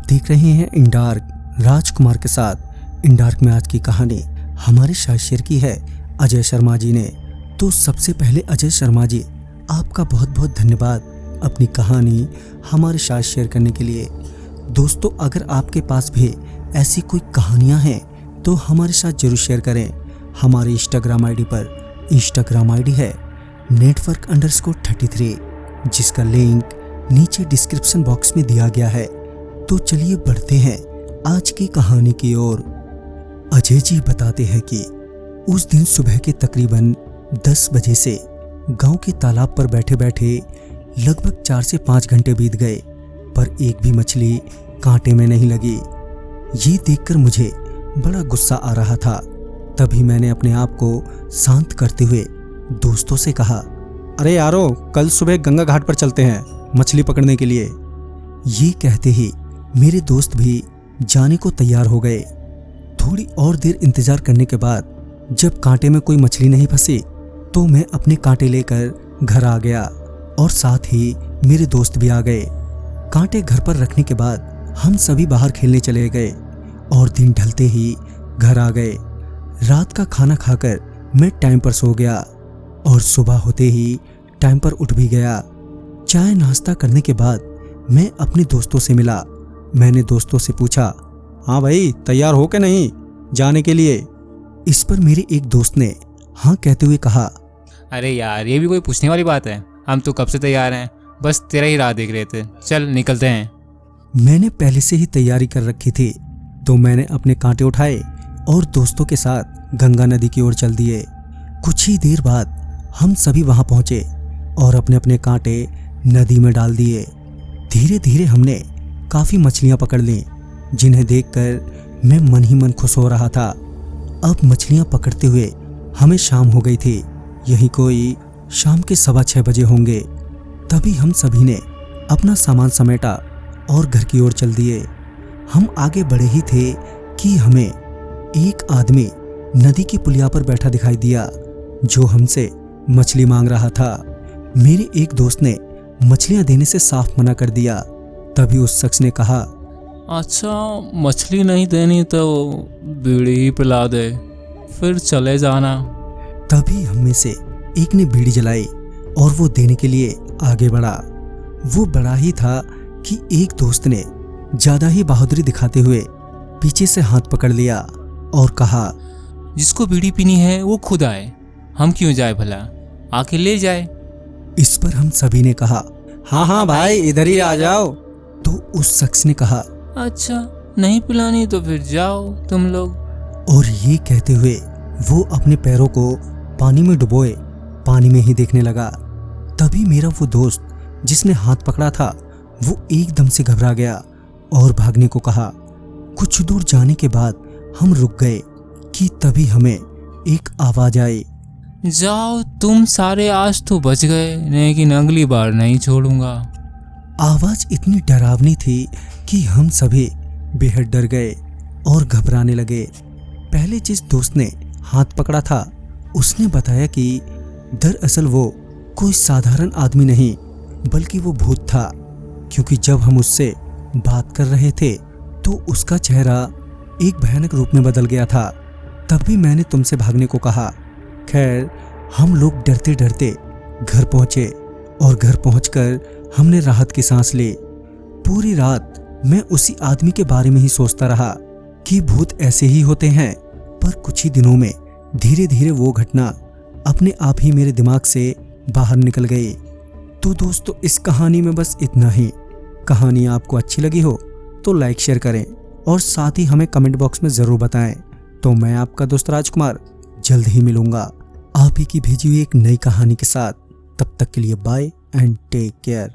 देख रहे हैं इन डार्क राजकुमार के साथ। इन डार्क में आज की कहानी हमारे साथ शेयर की है अजय शर्मा जी ने। तो सबसे पहले अजय शर्मा जी, आपका बहुत बहुत धन्यवाद अपनी कहानी हमारे साथ शेयर करने के लिए। दोस्तों, अगर आपके पास भी ऐसी कोई कहानियां हैं तो हमारे साथ जरूर शेयर करें। हमारे इंस्टाग्राम आईडी पर इंस्टाग्राम आईडी है network_33, जिसका लिंक नीचे डिस्क्रिप्शन बॉक्स में दिया गया है। तो चलिए बढ़ते हैं आज की कहानी की ओर। अजय जी बताते हैं कि उस दिन सुबह के तकरीबन 10 बजे से गांव के तालाब पर बैठे बैठे लगभग 4 से 5 घंटे बीत गए, पर एक भी मछली कांटे में नहीं लगी। ये देखकर मुझे बड़ा गुस्सा आ रहा था। तभी मैंने अपने आप को शांत करते हुए दोस्तों से कहा, अरे यारो, कल सुबह गंगा घाट पर चलते हैं मछली पकड़ने के लिए। ये कहते ही मेरे दोस्त भी जाने को तैयार हो गए। थोड़ी और देर इंतजार करने के बाद जब कांटे में कोई मछली नहीं फंसी तो मैं अपने कांटे लेकर घर आ गया और साथ ही मेरे दोस्त भी आ गए। कांटे घर पर रखने के बाद हम सभी बाहर खेलने चले गए और दिन ढलते ही घर आ गए। रात का खाना खाकर मैं टाइम पर सो गया और सुबह होते ही टाइम पर उठ भी गया। चाय नाश्ता करने के बाद मैं अपने दोस्तों से मिला। मैंने दोस्तों से पूछा, हाँ भाई, तैयार हो के नहीं जाने के लिए? इस पर मेरे एक दोस्त ने हाँ कहते हुए कहा, अरे यार, ये भी कोई पूछने वाली बात है? हम तो कब से तैयार हैं, बस तेरा ही राह देख रहे थे। चल निकलते हैं। मैंने पहले से ही तैयारी कर रखी थी, तो मैंने अपने कांटे उठाए और दोस्तों के साथ गंगा नदी की ओर चल दिए। कुछ ही देर बाद हम सभी वहां पहुंचे और अपने अपने कांटे नदी में डाल दिए। धीरे धीरे हमने काफी मछलियां पकड़ ली, जिन्हें देखकर मैं मन ही मन खुश हो रहा था। अब मछलियां पकड़ते हुए हमें शाम हो गई थी। यही कोई शाम के 6:15 बजे होंगे। तभी हम सभी ने अपना सामान समेटा और घर की ओर चल दिए। हम आगे बढ़े ही थे कि हमें एक आदमी नदी की पुलिया पर बैठा दिखाई दिया, जो हमसे मछली मांग रहा था। मेरे एक दोस्त ने मछलियां देने से साफ मना कर दिया। तभी उस शख्स ने कहा, अच्छा, मछली नहीं देनी तो बीड़ी ही पिला दे, फिर चले जाना। तभी हम में से एक ने बीड़ी जलाई और वो देने के लिए आगे बढ़ा। वो बड़ा ही था कि एक दोस्त ने ज्यादा ही बहादुरी दिखाते हुए पीछे से हाथ पकड़ लिया और कहा, जिसको बीड़ी पीनी है वो खुद आए, हम क्यों जाए, भला आके ले जाए। इस पर हम सभी ने कहा, हाँ हाँ भाई, इधर ही आ जाओ। तो उस शख्स ने कहा, अच्छा, नहीं पिलानी तो फिर जाओ तुम लोग। और ये कहते हुए वो अपने पैरों को पानी में डुबोए पानी में ही देखने लगा। तभी मेरा वो दोस्त जिसने हाथ पकड़ा था वो एकदम से घबरा गया और भागने को कहा। कुछ दूर जाने के बाद हम रुक गए कि तभी हमें एक आवाज आई, जाओ तुम सारे, आज तो बच गए, लेकिन अगली बार नहीं छोड़ूंगा। आवाज इतनी डरावनी थी कि हम सभी बेहद डर गए और घबराने लगे। पहले जिस दोस्त ने हाथ पकड़ा था उसने बताया कि दरअसल वो कोई साधारण आदमी नहीं बल्कि वो भूत था, क्योंकि जब हम उससे बात कर रहे थे तो उसका चेहरा एक भयानक रूप में बदल गया था। तब भी मैंने तुमसे भागने को कहा। खैर, हम लोग डरते डरते घर पहुंचे और घर पहुंचकर हमने राहत की सांस ली। पूरी रात मैं उसी आदमी के बारे में ही सोचता रहा कि भूत ऐसे ही होते हैं, पर कुछ ही दिनों में धीरे धीरे वो घटना अपने आप ही मेरे दिमाग से बाहर निकल गई। तो दोस्तों, इस कहानी में बस इतना ही। कहानी आपको अच्छी लगी हो तो लाइक शेयर करें और साथ ही हमें कमेंट बॉक्स में ज़रूर बताएं। तो मैं आपका दोस्त राजकुमार जल्द ही मिलूंगा आप ही की भेजी हुई एक नई कहानी के साथ। तब तक के लिए बाय एंड टेक केयर।